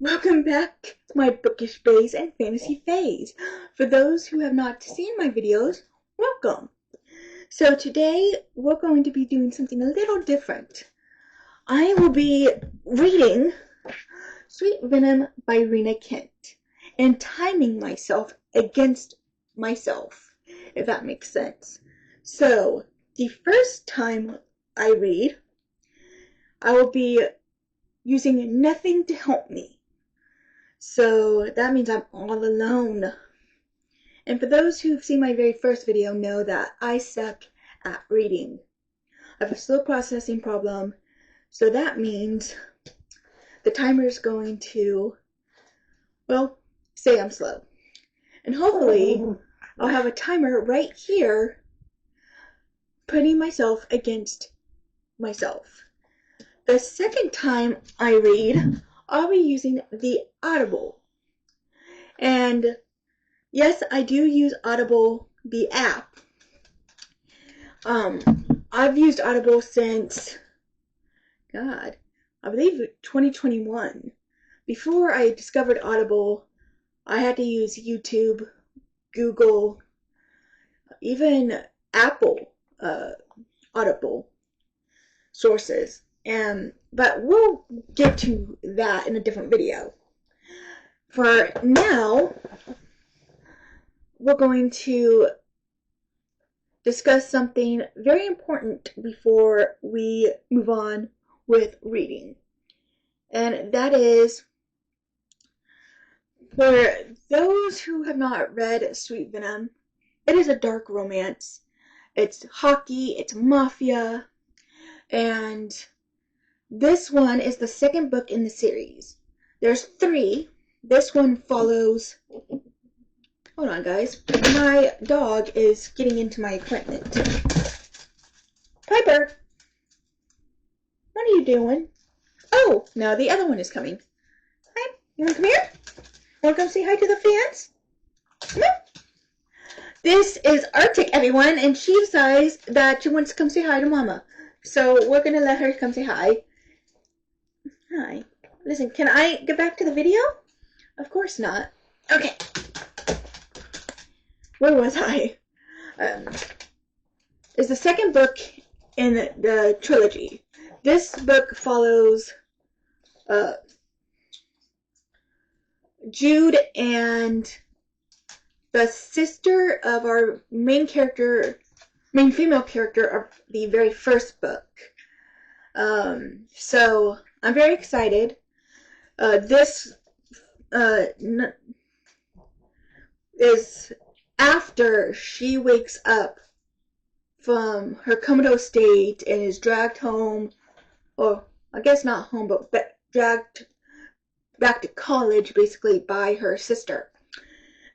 Welcome back to my bookish phase and fantasy phase. For those who have not seen my videos, welcome. So today we're going to be doing something a little different. I will be reading Sweet Venom by Rena Kent and timing myself against myself, if that makes sense. So the first time I read, I will be using nothing to help me. So that means I'm all alone. And for those who've seen my very first video know that I suck at reading. I have a slow processing problem, so that means the timer is going to, well, say I'm slow. And hopefully I'll have a timer right here putting myself against myself. The second time I read, I'll be using the Audible. And yes, I do use Audible, the app. I've used Audible since, I believe 2021. Before I discovered Audible, I had to use YouTube, Google, even Apple Audible sources. But we'll get to that in a different video. For now, we're going to discuss something very important before we move on with reading. And that is, for those who have not read Sweet Venom, it is a dark romance. It's hockey, it's mafia, and this one is the second book in the series. There's 3. This one follows... Hold on, guys. My dog is getting into my equipment. Piper! What are you doing? Oh, no, the other one is coming. Hi, you want to come here? Want to come say hi to the fans? Come on. This is Arctic, everyone, and she decides that she wants to come say hi to Mama. So we're going to let her come say hi. Hi. Listen, can I get back to the video? Of course not. Okay. Where was I? Is the second book in the trilogy. This book follows Jude and the sister of our main female character of the very first book. So I'm very excited. This is after she wakes up from her comatose state and is dragged home, or I guess not home, but dragged back to college basically by her sister.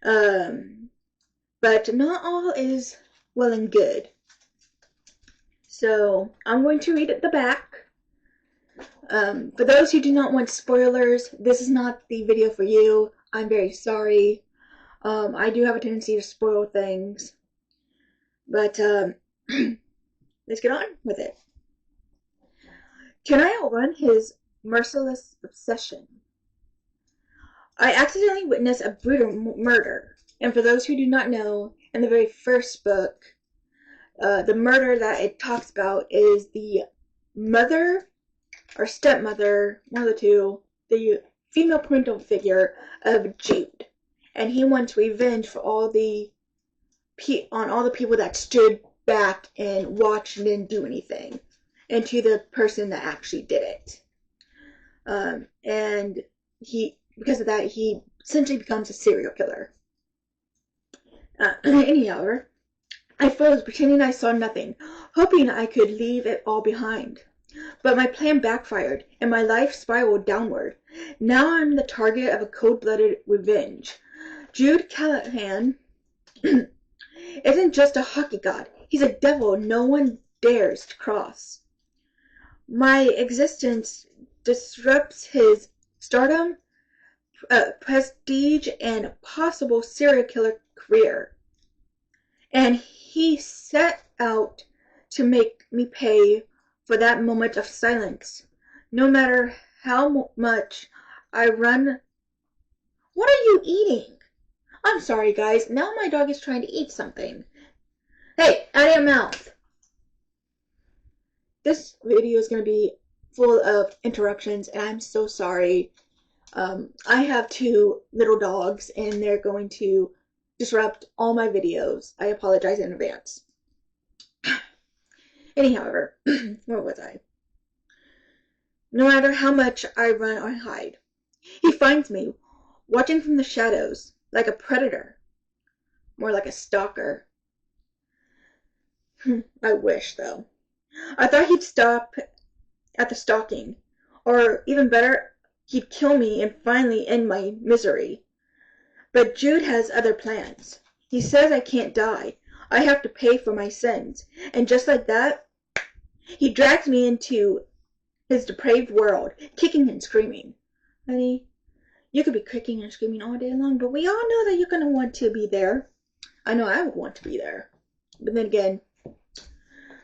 But not all is well and good. So I'm going to read at the back. For those who do not want spoilers, this is not the video for you. I'm very sorry. I do have a tendency to spoil things. But let's get on with it. Can I outrun his merciless obsession? I accidentally witnessed a brutal murder. And for those who do not know, in the very first book, the murder that it talks about is the mother or stepmother, one of the two, the female parental figure of Jude. And he wants revenge for all the people that stood back and watched and didn't do anything, and to the person that actually did it. And because of that, he essentially becomes a serial killer. Anyhow, I froze, pretending I saw nothing, hoping I could leave it all behind. But my plan backfired, and my life spiraled downward. Now I'm the target of a cold-blooded revenge. Jude Callahan isn't just a hockey god. He's a devil no one dares to cross. My existence disrupts his stardom, prestige, and possible serial killer career. And he set out to make me pay for that moment of silence. No matter how much I run... What are you eating? I'm sorry, guys. Now my dog is trying to eat something. Hey, out of your mouth. This video is going to be full of interruptions, and I'm so sorry. I have 2 little dogs, and they're going to disrupt all my videos. I apologize in advance. Anyhow, where was I? No matter how much I run or hide, he finds me, watching from the shadows, like a predator. More like a stalker. I wish, though. I thought he'd stop at the stalking, or even better, he'd kill me and finally end my misery. But Jude has other plans. He says I can't die. I have to pay for my sins. And just like that, he drags me into his depraved world, kicking and screaming. Honey, you could be kicking and screaming all day long, but we all know that you're going to want to be there. I know I would want to be there. But then again,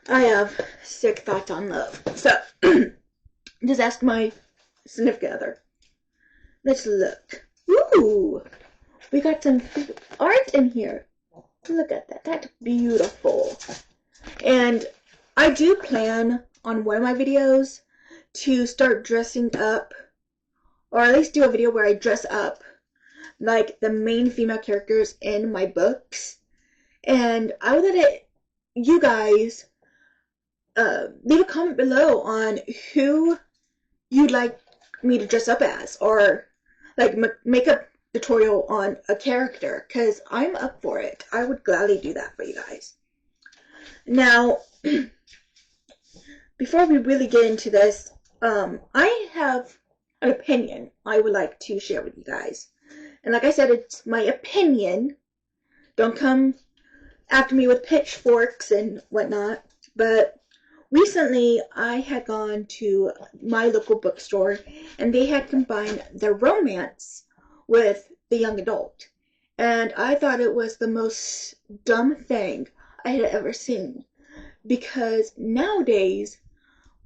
I have sick thoughts on love. So, just ask my significant other. Let's look. Ooh, we got some art in here. Look at that. That's beautiful. And I do plan on one of my videos to start dressing up, or at least do a video where I dress up like the main female characters in my books. And I would let you guys leave a comment below on who you'd like me to dress up as, or like makeup tutorial on a character, because I'm up for it. I would gladly do that for you guys. Now, before we really get into this, I have an opinion I would like to share with you guys. And like I said, it's my opinion. Don't come after me with pitchforks and whatnot. But recently, I had gone to my local bookstore, and they had combined the romance with the young adult. And I thought it was the most dumb thing I had ever seen. Because nowadays,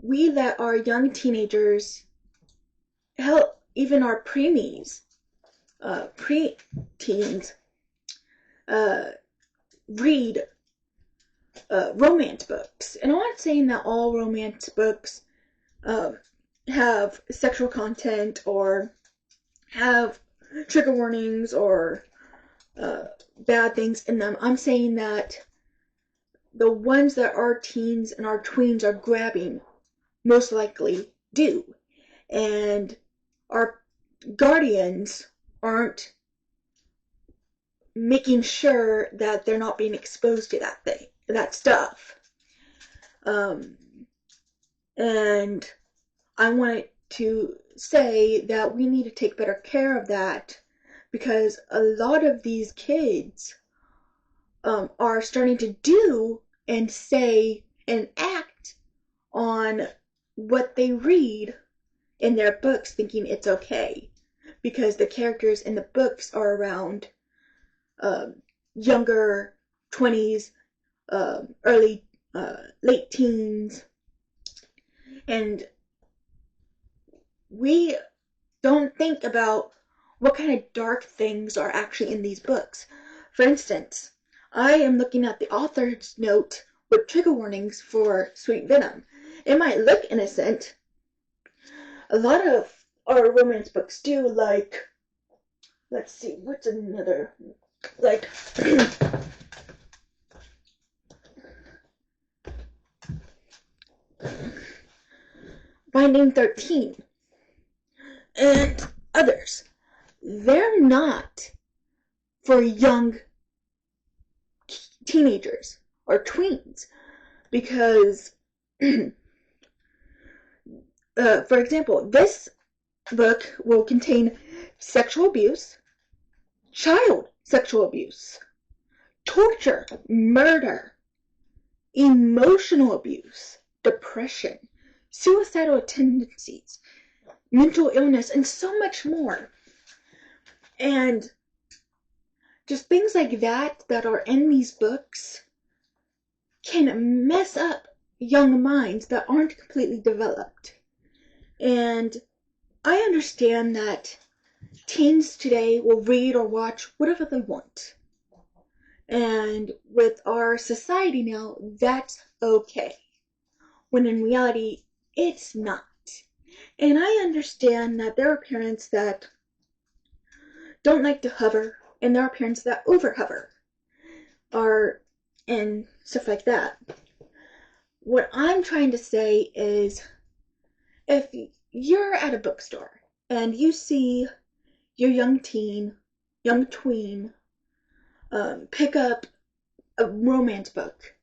we let our young teenagers, hell, even our preteens, read romance books. And I'm not saying that all romance books have sexual content or have trigger warnings or bad things in them. I'm saying that the ones that our teens and our tweens are grabbing most likely do. And our guardians aren't making sure that they're not being exposed to that stuff. And I wanted to say that we need to take better care of that, because a lot of these kids are starting to do and say and act on what they read in their books, thinking it's okay, because the characters in the books are around younger 20s, early late teens, and we don't think about what kind of dark things are actually in these books. For instance, I am looking at the author's note with trigger warnings for sweet venom. It might look innocent. A lot of our romance books do, like, let's see, what's another, like, Binding 13 and others. They're not for young teenagers or tweens, because for example, this book will contain sexual abuse, child sexual abuse, torture, murder, emotional abuse, depression, suicidal tendencies, mental illness, and so much more. And just things like that are in these books can mess up young minds that aren't completely developed. And I understand that teens today will read or watch whatever they want. And with our society now, that's okay. When in reality, it's not. And I understand that there are parents that don't like to hover, and there are parents that over hover, and stuff like that. What I'm trying to say is, if you're at a bookstore and you see your young tween, pick up a romance book,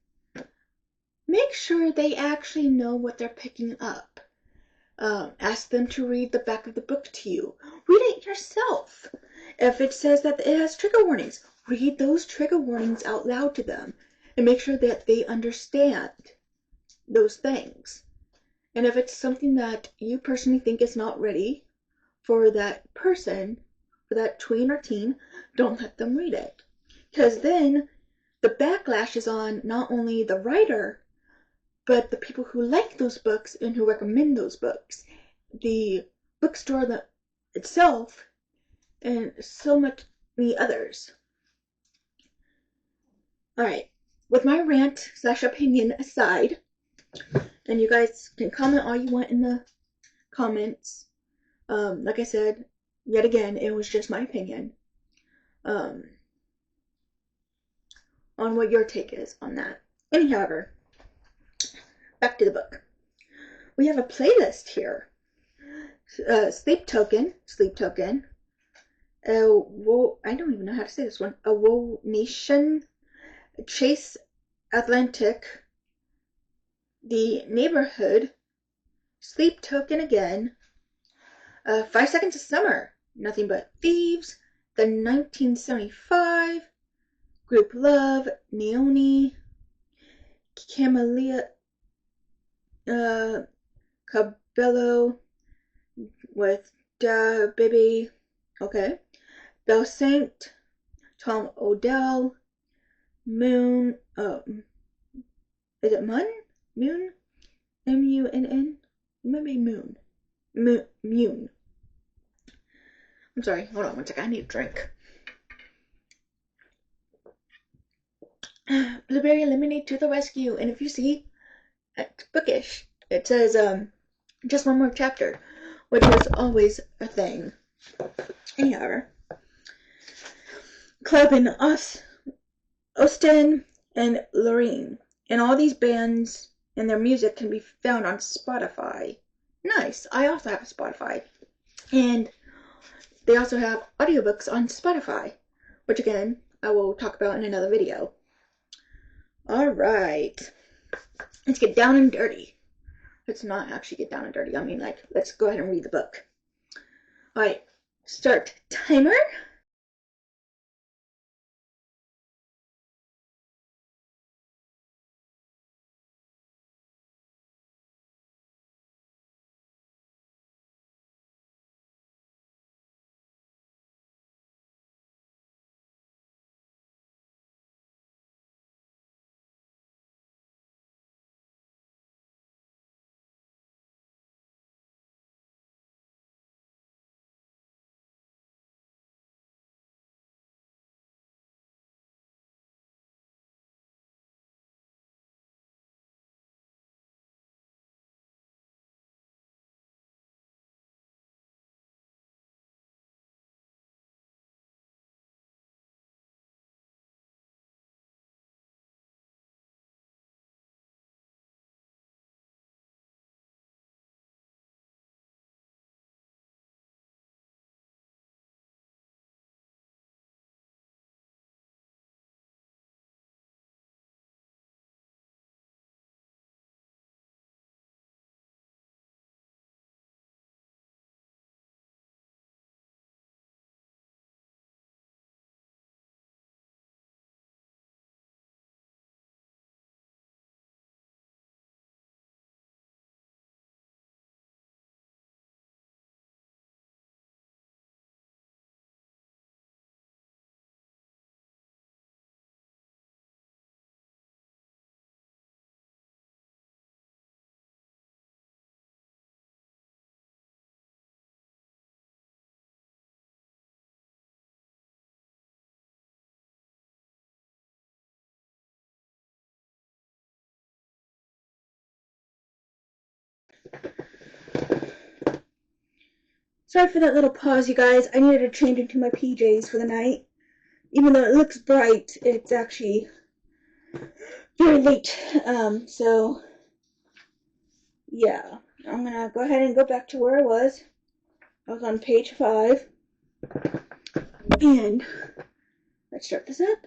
make sure they actually know what they're picking up. Ask them to read the back of the book to you. Read it yourself. If it says that it has trigger warnings, read those trigger warnings out loud to them and make sure that they understand those things. And if it's something that you personally think is not ready for that person, for that tween or teen, don't let them read it. Because then the backlash is on not only the writer, but the people who like those books and who recommend those books, the bookstore itself, and so many others. Alright, with my rant/opinion aside, and you guys can comment all you want in the comments. Like I said, yet again, it was just my opinion on what your take is on that. Anyhow, back to the book. We have a playlist here. Sleep Token. I don't even know how to say this one. A Nation, Chase Atlantic, The Neighborhood, Sleep Token again, 5 Seconds of Summer, Nothing But Thieves, The 1975, Group Love, Naomi, Camellia, Cabello with Da Baby, okay, Belle Saint, Tom Odell, Moon, is it Moon? M-U-N-N? It might be Moon. Moon. I'm sorry, hold on one second, I need a drink. Blueberry lemonade to the rescue. And if you see, it's bookish. It says, just one more chapter, which is always a thing. Anyhow, Club in Austin and Lorraine. And all these bands and their music can be found on Spotify. Nice. I also have Spotify. And they also have audiobooks on Spotify, which again, I will talk about in another video. Alright. Let's get down and dirty. Let's not actually get down and dirty. I mean, like, let's go ahead and read the book. Alright. Start timer. Sorry for that little pause, you guys. I needed to change into my PJs for the night. Even though it looks bright, it's actually very late. So, yeah. I'm gonna go ahead and go back to where I was. I was on page 5. And let's start this up.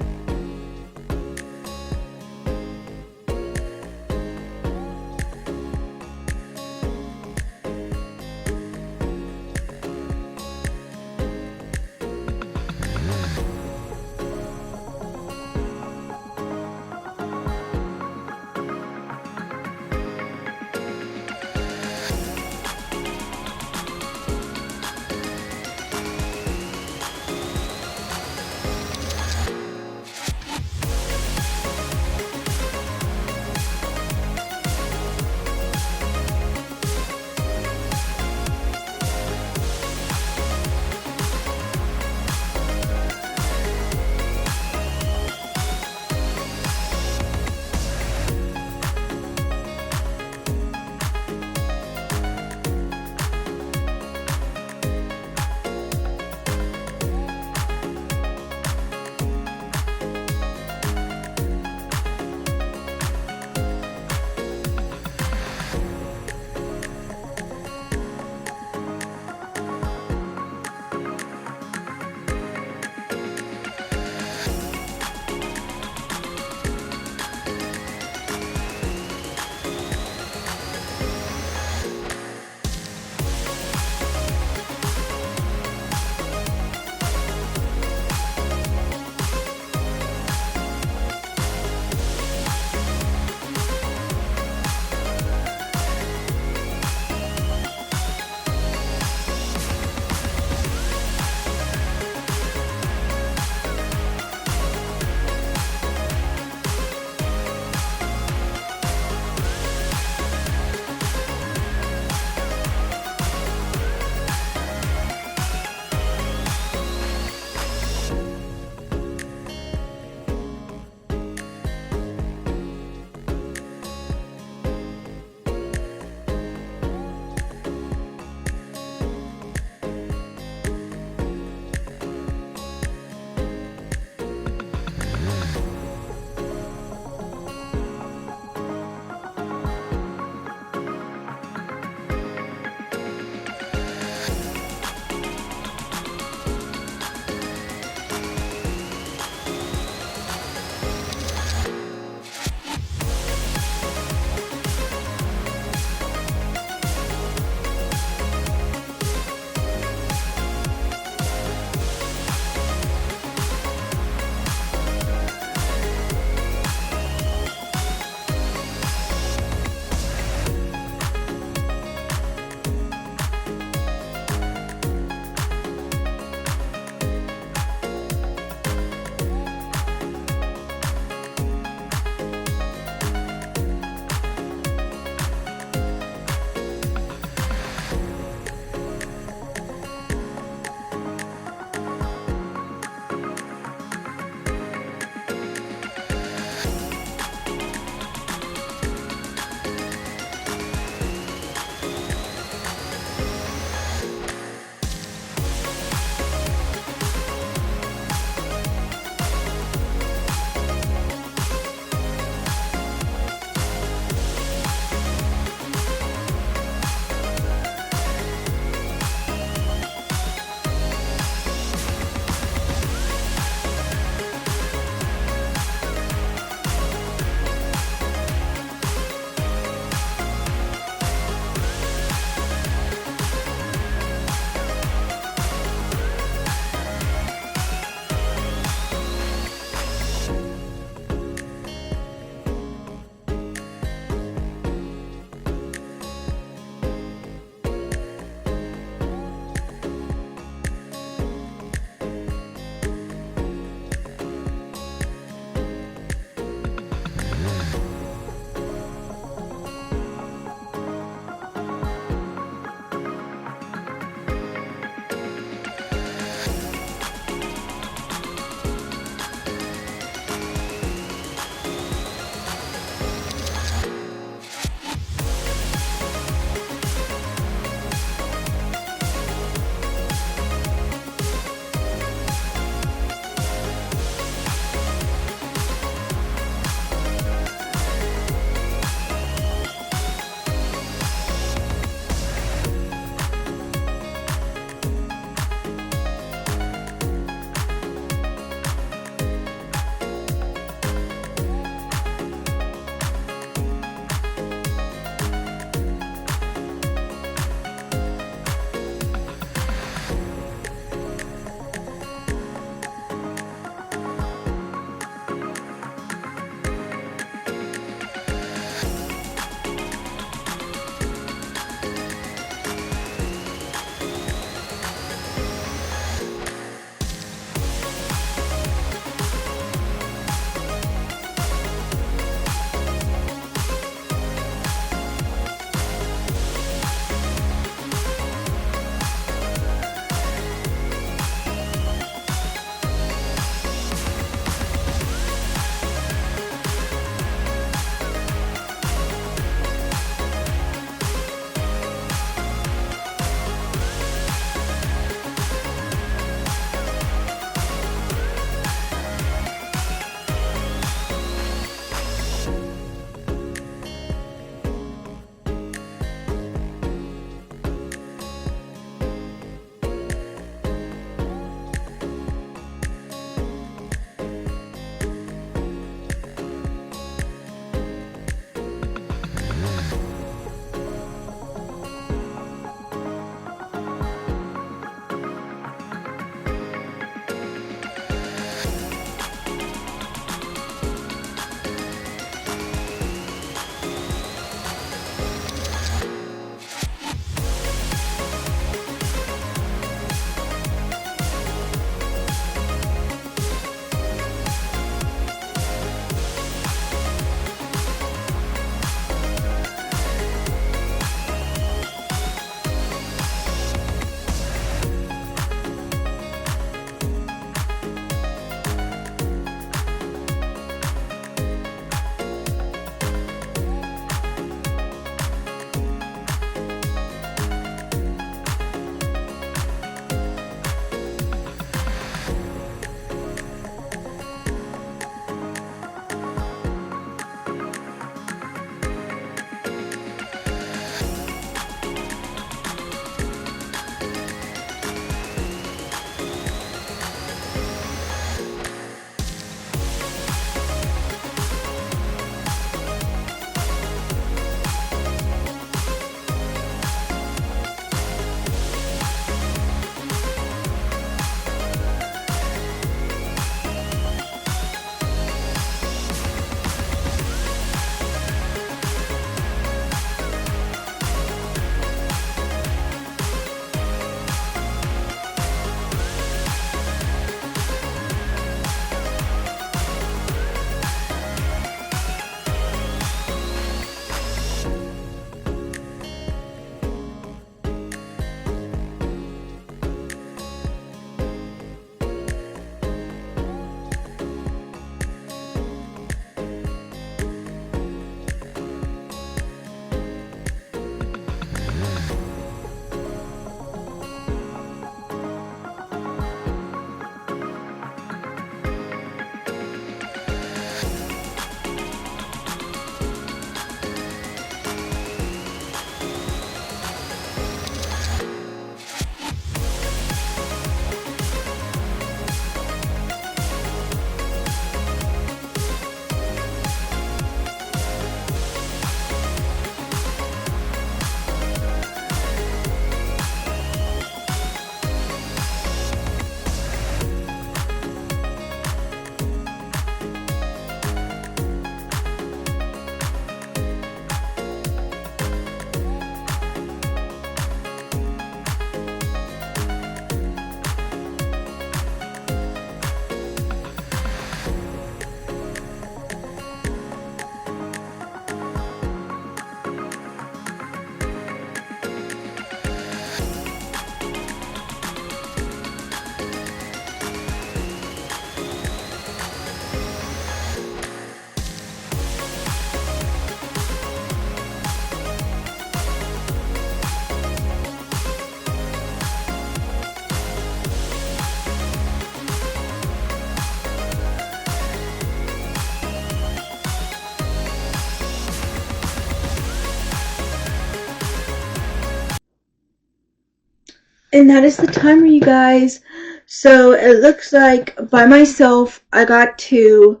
And that is the timer, you guys. So it looks like by myself I got to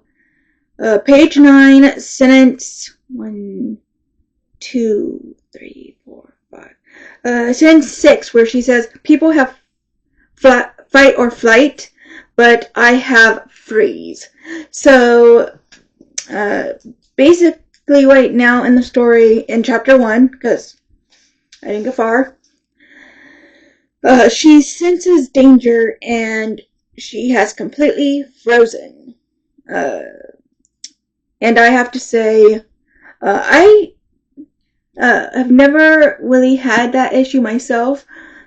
page 9, sentence 1, 2, 3, 4, 5. Sentence 6, where she says, people have fight or flight, but I have freeze. So basically right now in the story, in chapter 1, because I didn't get far, she senses danger and she has completely frozen. And I have to say, I have never really had that issue myself.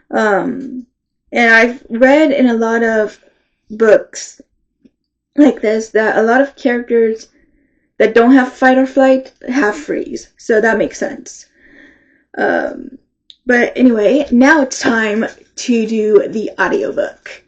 And I've read in a lot of books like this that a lot of characters that don't have fight or flight have freeze. So that makes sense. But anyway, now it's time to do the audiobook.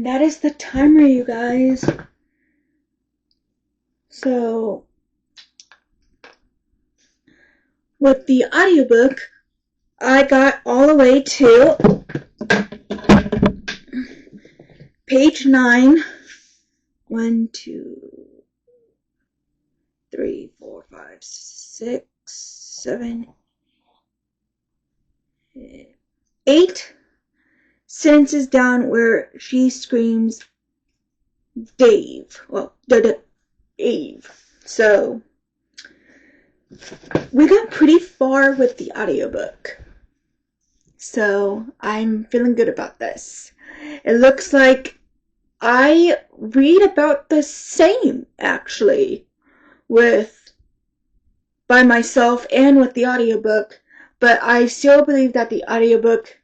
And that is the timer, you guys. So, with the audiobook, I got all the way to page 9. 1, 2, 3, 4, 5, 6, 7, 8 sentences down where she screams Dave. Well, Dave. So, we got pretty far with the audiobook. So, I'm feeling good about this. It looks like I read about the same, actually, by myself and with the audiobook, but I still believe that the audiobook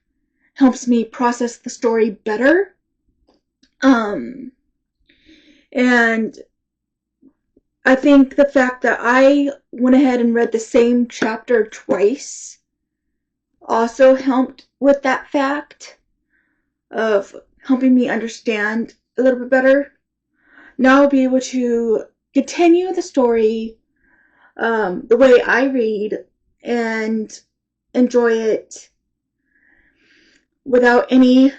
helps me process the story better. And I think the fact that I went ahead and read the same chapter twice also helped with that fact of helping me understand a little bit better. Now I'll be able to continue the story the way I read and enjoy it without any